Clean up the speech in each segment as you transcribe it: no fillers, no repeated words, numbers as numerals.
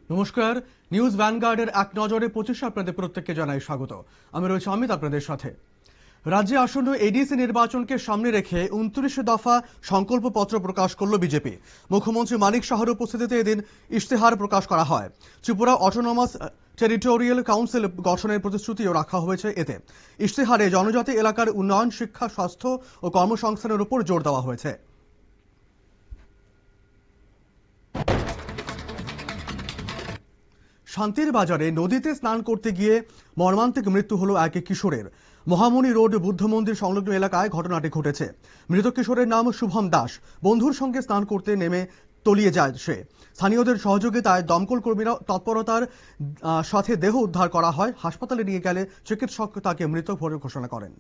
নমস্কার। নিউজ ভ্যানগার্ডের এক নজরে 25 আপনাদের প্রত্যেককে জানাই স্বাগত। আমি রয়েছি অমিত আপনাদের সাথে। রাজ্যে আসন্ন এডিসি নির্বাচনকে সামনে রেখে 29 দফা সংকল্পপত্র প্রকাশ করল বিজেপি। মুখ্যমন্ত্রী মানিক সাহার উপস্থিতিতে এদিন ইশতেহার প্রকাশ করা হয়। ত্রিপুরা অটোনমাস টেরিটোরিয়াল কাউন্সিল গঠনের প্রতিশ্রুতিও রাখা হয়েছে এতে। ইশতেহারে জনজাতি এলাকার উন্নয়ন, শিক্ষা, স্বাস্থ্য ও কর্মসংস্থানের উপর জোর দেওয়া হয়েছে। শান্তির বাজারে নদীতে স্নান করতে গিয়ে মর্মান্তিক মৃত্যু হলো এক কিশোরের। মহামণি রোড বুদ্ধ মন্দির সংলগ্ন এলাকায় ঘটনাটি ঘটেছে। মৃত কিশোরের নাম শুভম দাস। বন্ধুর সঙ্গে স্নান করতে নেমে তলিয়ে যায় সে। স্থানীয়দের সহযোগিতায় দমকল কর্মীরা তৎপরতার সাথে দেহ উদ্ধার করা হয়। হাসপাতালে নিয়ে গেলে চিকিৎসক তাকে মৃত বলে ঘোষণা করেন।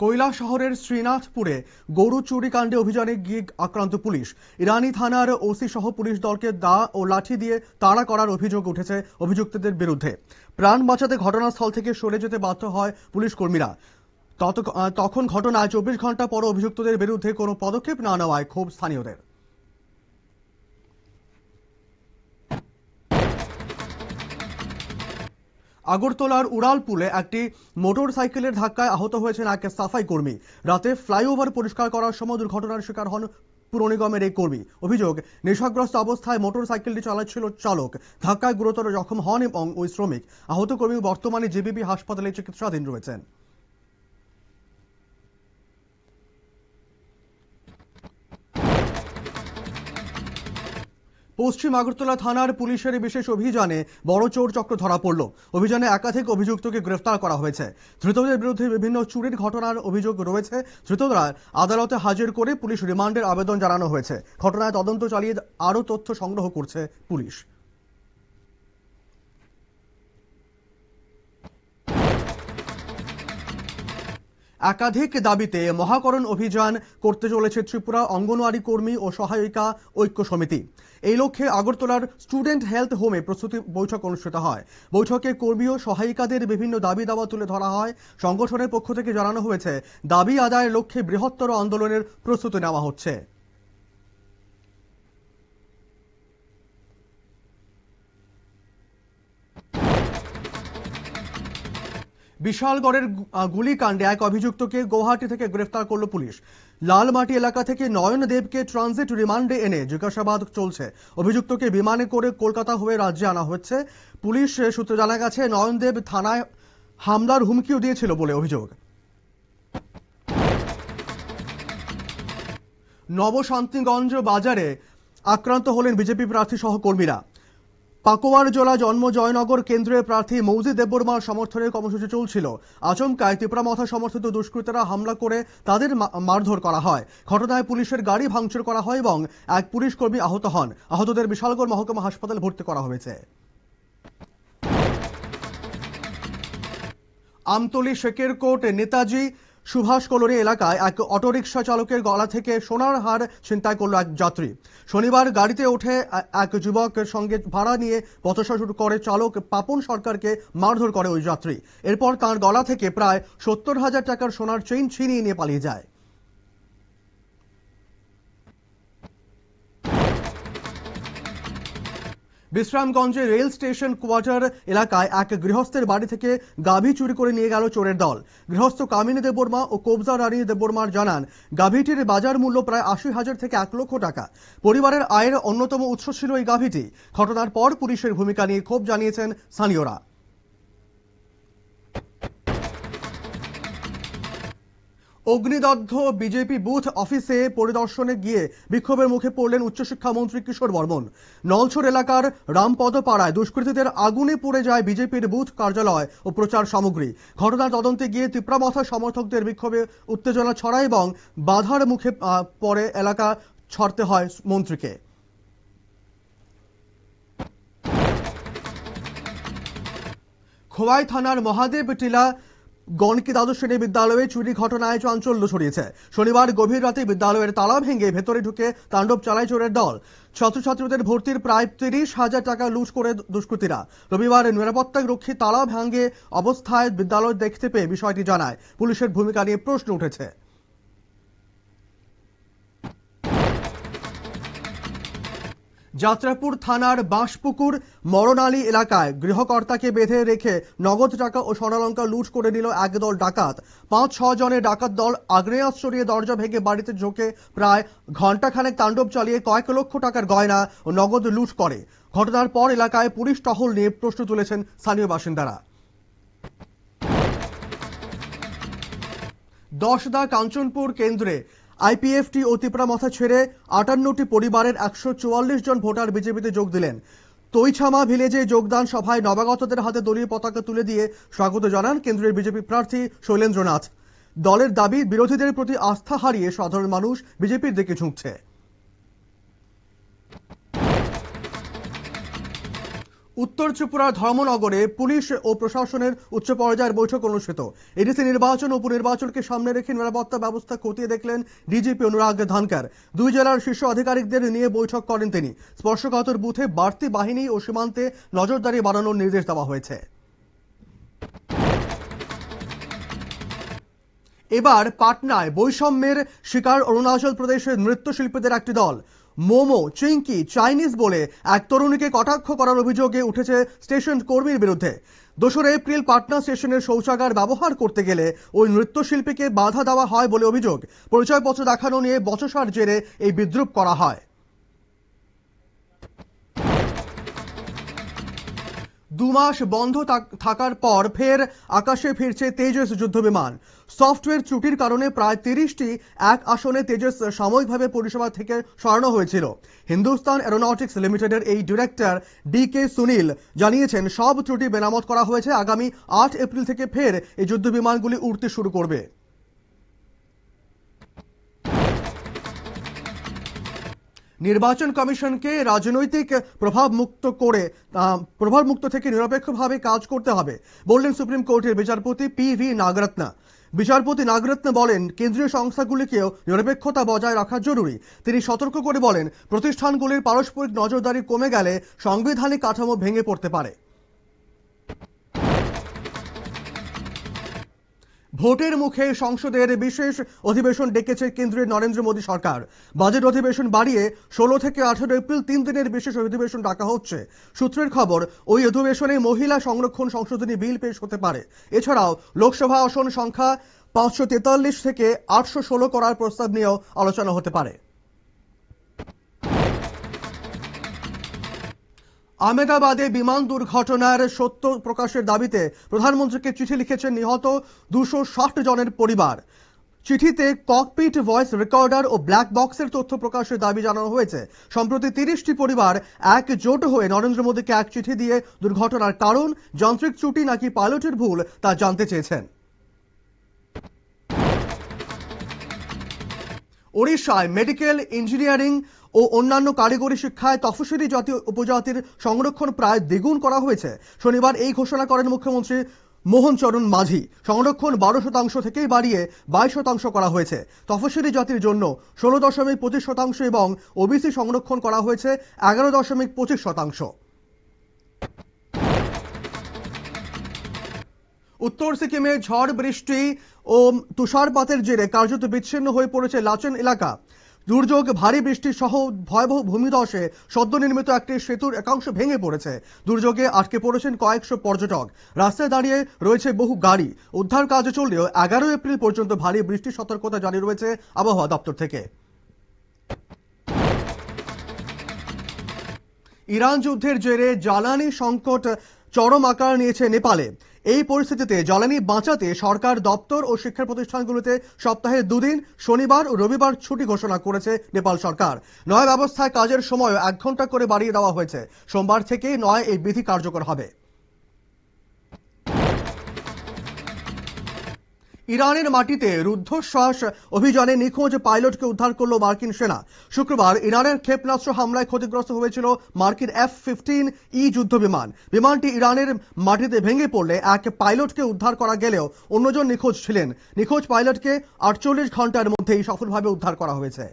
কৈলাসহরের শ্রীনাথপুরে গরু চুরি কাণ্ডে অভিযানে গিয়ে আক্রান্ত পুলিশ। ইরানি থানার ওসি সহ পুলিশ দলকে দা ও লাঠি দিয়ে তাড়া করার অভিযোগ উঠেছে অভিযুক্তদের বিরুদ্ধে। প্রাণ বাঁচাতে ঘটনাস্থল থেকে সরে যেতে বাধ্য হয় পুলিশ কর্মীরা। তখন ঘটনায় 24 ঘন্টা পর অভিযুক্তদের বিরুদ্ধে কোনো পদক্ষেপ না নেওয়ায় ক্ষোভ স্থানীয়দের। আগরতলার উড়ালপুলে একটি মোটর সাইকেলের ধাক্কায় আহত হয়েছেন এক সাফাই কর্মী। রাতে ফ্লাইওভার পরিষ্কার করার সময় দুর্ঘটনার শিকার হন পুর নিগমের এই কর্মী। অভিযোগ, নেশাগ্রস্ত অবস্থায় মোটর সাইকেলটি চালাচ্ছিল চালক। ধাক্কায় গুরুতর জখম হন এবং ওই শ্রমিক। আহত কর্মী বর্তমানে জেবিপি হাসপাতালে চিকিৎসাধীন রয়েছেন। পশ্চিম আগরতলা থানার পুলিশের বিশেষ অভিযানে বড় চোর চক্র ধরা পড়ল। অভিযানে একাধিক অভিযুক্তকে গ্রেফতার করা হয়েছে। ধৃতদের বিরুদ্ধে বিভিন্ন চুরির ঘটনার অভিযোগ রয়েছে। ধৃতরা আদালতে হাজির করে পুলিশ রিমান্ডের আবেদন জানানো হয়েছে। ঘটনায় তদন্ত চালিয়ে আরও তথ্য সংগ্রহ করছে পুলিশ। একাধিক দাবিতে মহাকরণ অভিযান করতে চলেছে ত্রিপুরা অঙ্গনওয়াড়ি কর্মী ও সহায়িকা ঐক্য সমিতি। এই লক্ষ্যে আগরতলার স্টুডেন্ট হেলথ হোমে প্রস্তুতি বৈঠক অনুষ্ঠিত হয়। বৈঠকে কর্মী ও সহায়িকাদের বিভিন্ন দাবি দাওয়া তুলে ধরা হয়। সংগঠনের পক্ষ থেকে জানানো হয়েছে, দাবি আদায়ের লক্ষ্যে বৃহত্তর আন্দোলনের প্রস্তুতি নেওয়া হচ্ছে। বিশালগড়ের গুলিকাণ্ডে এক অভিযুক্তকে গুয়াহাটি থেকে গ্রেফতার করল পুলিশ। লালমাটি এলাকা থেকে নয়ন দেবকে ট্রানজিট রিমান্ডে এনে জিজ্ঞাসাবাদ চলছে। অভিযুক্তকে বিমানে করে কলকাতা হয়ে রাজ্যে আনা হচ্ছে। পুলিশ সূত্রে জানা গেছে, নয়ন দেব থানায় হামলার হুমকিও দিয়েছিল বলে অভিযোগ। নবশান্তিগঞ্জ বাজারে আক্রান্ত হলেন বিজেপি প্রার্থী সহকর্মীরা। পাকুয়ার জেলা জন্ম জয়নগর কেন্দ্রের প্রার্থী মৌজি দেববর্মার সমর্থনে কর্মসূচি চলছিল। আচমকায় তিপ্রামথা সমর্থিত দুষ্কৃতীরা হামলা করে তাদের মারধর করা হয়। ঘটনায় পুলিশের গাড়ি ভাঙচুর করা হয় এবং এক পুলিশ কর্মী আহত হন। আহতদের বিশালগড় মহকুমা হাসপাতালে ভর্তি করা হয়েছে। আমতলী শেকেরকোট নেতাজি সুভাষ কলোনি এলাকায় এক অটোরিকশা চালকের গলা থেকে সোনার হার ছিনতাই করল এক যাত্রী। শনিবার গাড়িতে ওঠে এক যুবকের সঙ্গে ভাড়া নিয়ে বচসা শুরু করে চালক পাপন সরকারকে মারধর করে ওই যাত্রী। এরপর তাঁর গলা থেকে প্রায় 70,000 টাকার সোনার চেইন ছিনিয়ে নিয়ে পালিয়ে যায়। বিশ্রামগঞ্জে রেল স্টেশন কোয়ার্টার এলাকায় এক গৃহস্থের বাড়ি থেকে গাভী চুরি করে নিয়ে গেল চোরের দল। গৃহস্থ কামিনী দেববর্মা ও কবজা রানী দেববর্মার জানান, গাভীটির বাজার মূল্য প্রায় 80,000 থেকে 1 লক্ষ টাকা। পরিবারের আয়ের অন্যতম উৎস ছিল এই গাভীটি। ঘটনার পর পুলিশের ভূমিকা নিয়ে ক্ষোভ জানিয়েছেন স্থানীয়রা। অগ্নিদগ্ধ বিজেপি বুথ অফিসে পরিদর্শনে গিয়ে বিক্ষোভের মুখে পড়লেন উচ্চশিক্ষামন্ত্রী কিশোর বর্মন। নলছড় এলাকার রামপদ পাড়ায় দুষ্কৃতীদের আগুনে পুড়ে যায় বিজেপির বুথ কার্যালয় ও প্রচার সামগ্রী। ঘটনার তদন্তে গিয়ে তিপ্রামথা সমর্থকদের বিক্ষোভে উত্তেজনা ছড়ায় এবং বাধার মুখে পড়ে এলাকা ছাড়তে হয় মন্ত্রীকে। খোয়াই থানার মহাদেব টিলা গণকি দ্বাদশ শ্রেণী বিদ্যালয়ে চুরি ঘটনায় চাঞ্চল্য ছড়িয়েছে। শনিবার গভীর রাতে বিদ্যালয়ের তালা ভেঙে ভেতরে ঢুকে তাণ্ডব চালায় চোরের দল। ছাত্রছাত্রীদের ভর্তির প্রায় 30,000 টাকা লুট করে দুষ্কৃতীরা। রবিবার নিরাপত্তা রক্ষী তালা ভাঙে অবস্থায় বিদ্যালয় দেখতে পেয়ে বিষয়টি জানায়। পুলিশের ভূমিকা নিয়ে প্রশ্ন উঠেছে। যাত্রাপুর থানার বাঁশপুকুর মরণালী এলাকায় গৃহকর্তাকে বেঁধে রেখে নগদ টাকা ও স্বর্ণালঙ্কার লুট করে নিল একদল ডাকাত। 5-6 জনের ডাকাত দল আগ্নেয়াস্ত্র নিয়ে দরজা ভেঙে বাড়িতে ঢোকে প্রায় ঘণ্টাখানেক তাণ্ডব চালিয়ে কয়েক লক্ষ টাকার গয়না ও নগদ লুট করে। ঘটনার পর এলাকায় পুলিশ টহল নিয়ে প্রশ্ন তুলেছেন স্থানীয় বাসিন্দারা। দশদা কাঞ্চনপুর কেন্দ্রে আইপিএফটি ও তিপ্রামথা ছেড়ে 58টি পরিবারের 144 জন ভোটার বিজেপিতে যোগ দিলেন। তৈছামা ভিলেজে যোগদান সভায় নবাগতদের হাতে দলীয় পতাকা তুলে দিয়ে স্বাগত জানান কেন্দ্রের বিজেপি প্রার্থী শৈলেন্দ্রনাথ। দলের দাবি, বিরোধীদের প্রতি আস্থা হারিয়ে সাধারণ মানুষ বিজেপির দিকে ঝুঁকছে। উত্তর ত্রিপুরার ধর্মনগরে পুলিশ ও প্রশাসনের উচ্চ পর্যায়ের বৈঠক অনুষ্ঠিত। এডিসি নির্বাচন ও উপনির্বাচনকে সামনে রেখে নিরাপত্তা ব্যবস্থা খতিয়ে দেখলেন ডিজিপি অনুরাগ ধানকার। দুই জেলার শীর্ষ আধিকারিকদের নিয়ে বৈঠক করেন তিনি। স্পর্শকাতর বুথে বাড়তি বাহিনী ও সীমান্তে নজরদারি বাড়ানোর নির্দেশ দেওয়া হয়েছে। এবার পাটনায় বৈষম্যের শিকার অরুণাচল প্রদেশের নৃত্যশিল্পীদের একটি দল। মোমো, চিংকি, চাইনিজ বলে এক তরুণীকে কটাক্ষ করার অভিযোগে উঠেছে স্টেশন কর্মীর বিরুদ্ধে। 2 এপ্রিল পাটনা স্টেশনের শৌচাগার ব্যবহার করতে গেলে ওই নৃত্যশিল্পীকে বাধা দেওয়া হয় বলে অভিযোগ। পরিচয়পত্র দেখানো নিয়ে বচসার জেরে এই বিদ্রূপ করা হয়। 2 মাস বন্ধ থাকার পর ফের আকাশে ফিরছে তেজস যুদ্ধবিমান। সফটওয়্যার ত্রুটির কারণে প্রায় 30টি এক আসনে তেজস সাময়িকভাবে পরিষেবা থেকে সরানো হয়েছিল। হিন্দুস্তান এরোনটিক্স লিমিটেডের এই ডিরেক্টর DK সুনীল জানিয়েছেন, সব ত্রুটি মেরামত করা হয়েছে। আগামী 8 এপ্রিল থেকে ফের এই যুদ্ধবিমানগুলি উড়তে শুরু করবে। নির্বাচন কমিশনকে রাজনৈতিক প্রভাবমুক্ত থেকে নিরপেক্ষভাবে কাজ করতে হবে বললেন সুপ্রিম কোর্টের বিচারপতি PV নাগরত্ন। বিচারপতি নাগরত্ন বলেন, কেন্দ্রীয় সংস্থাগুলিকেও নিরপেক্ষতা বজায় রাখা জরুরি। তিনি সতর্ক করে বলেন, প্রতিষ্ঠানগুলির পারস্পরিক নজরদারি কমে গেলে সাংবিধানিক কাঠামো ভেঙে পড়তে পারে। ভোটের মুখে সংসদের বিশেষ অধিবেশন ডেকেছে কেন্দ্রের নরেন্দ্র মোদী সরকার। বাজেট অধিবেশন বাড়িয়ে 16 থেকে 18 এপ্রিল 3 দিনের বিশেষ অধিবেশন ডাকা হচ্ছে। সূত্রের খবর, ওই অধিবেশনে মহিলা সংরক্ষণ সংশোধনী বিল পেশ হতে পারে। এছাড়াও লোকসভা আসন সংখ্যা 543 থেকে 816 করার প্রস্তাব নিয়েও আলোচনা হতে পারে। আহমেদাবাদে বিমান দুর্ঘটনার সত্য প্রকাশের দাবিতে প্রধানমন্ত্রীকে চিঠি লিখেছেন নিহত 260 জনের পরিবার। চিঠিতে ককপিট ভয়েস রেকর্ডার ও ব্ল্যাক বক্সের তথ্য প্রকাশের দাবি জানানো হয়েছে। সম্প্রতি 30টি পরিবার একজোট হয়ে নরেন্দ্র মোদীকে এক চিঠি দিয়ে দুর্ঘটনার কারণ, যান্ত্রিক ত্রুটি নাকি পাইলটের ভুল তা জানতে চেয়েছেন। ওড়িশায় মেডিকেল, ইঞ্জিনিয়ারিং ও অন্যান্য কারিগরি শিক্ষায় তফসিলি জাতীয় উপজাতির সংরক্ষণ প্রায় দ্বিগুণ করা হয়েছে। শনিবার এই ঘোষণা করেন মুখ্যমন্ত্রী মোহন চরণ মাঝি। সংরক্ষণ 12% থেকেই বাড়িয়ে 22% করা হয়েছে। তফসিলি জাতির জন্য 16.25% এবং ওবিসি সংরক্ষণ করা হয়েছে 11.25%। উত্তর সিকিমে ঝড় বৃষ্টি ও তুষারপাতের জেরে কার্যত বিচ্ছিন্ন হয়ে পড়েছে লাচেন এলাকা। দুর্যোগ, ভারী বৃষ্টি সহ ভয়াবহ ভূমিধসে সদ্য নির্মিত একটি সেতুর একাংশ ভেঙে পড়েছে। দুর্যোগে আটকে পড়েছেন কয়েকশো পর্যটক। রাস্তায় দাঁড়িয়ে রয়েছে বহু গাড়ি। উদ্ধার কাজ চললেও 11 এপ্রিল পর্যন্ত ভারী বৃষ্টির সতর্কতা জারি রয়েছে আবহাওয়া দপ্তর থেকে। ইরান যুদ্ধের জেরে জ্বালানি সংকট চরম আকার নিয়েছে নেপালে। এই পরিস্থিতিতে জ্বালানি বাঁচাতে সরকার দপ্তর ও শিক্ষা প্রতিষ্ঠানগুলোতে সপ্তাহে 2 দিন শনিবার ও রবিবার ছুটি ঘোষণা করেছে নেপাল সরকার। নয়া ব্যবস্থায় কাজের সময় 1 ঘন্টা করে বাড়িয়ে দেওয়া হয়েছে। সোমবার থেকে নয় এই বিধি কার্যকর হবে। ইরানের মাটিতে রুদ্ধশ্বাস অভিযানে নিখোঁজ পাইলটকে উদ্ধার করল মার্কিন সেনা। শুক্রবার ইরানের ক্ষেপণাস্ত্র হামলায় ক্ষতিগ্রস্ত হয়েছিল মার্কিন F-15E যুদ্ধবিমান। বিমানটি ইরানের মাটিতে ভেঙে পড়লে এক পাইলটকে উদ্ধার করা গেলেও অন্যজন নিখোঁজ ছিলেন। নিখোঁজ পাইলটকে 48 ঘন্টার মধ্যেই সফলভাবে উদ্ধার করা হয়েছে।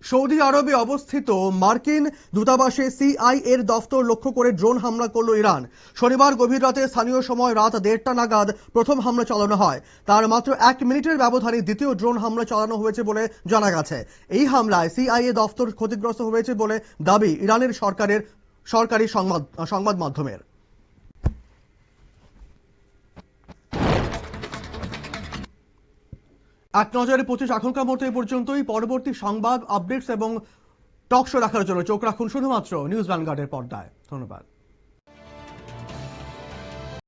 সৌদি আরবে অবস্থিত মার্কিন দূতাবাসে সিআইএ এর দফতর লক্ষ্য করে ড্রোন হামলা করল ইরান। শনিবার গভীর রাতে স্থানীয় সময় রাত 1:30টা নাগাদ প্রথম হামলা চালানো হয়। তার মাত্র 1 মিনিটের ব্যবধানে দ্বিতীয় ড্রোন হামলা চালানো হয়েছে বলে জানা গেছে। এই হামলায় সিআইএ দফতর ক্ষতিগ্রস্ত হয়েছে বলে দাবি ইরানের সরকারি সংবাদ মাধ্যমের। এক নজরে 25 এখনকার মতো এই পর্যন্তই। পরবর্তী সংবাদ আপডেটস এবং টক শো দেখার জন্য চোখ রাখুন শুধুমাত্র নিউজ ভ্যানগার্ডের পর্দায়। ধন্যবাদ।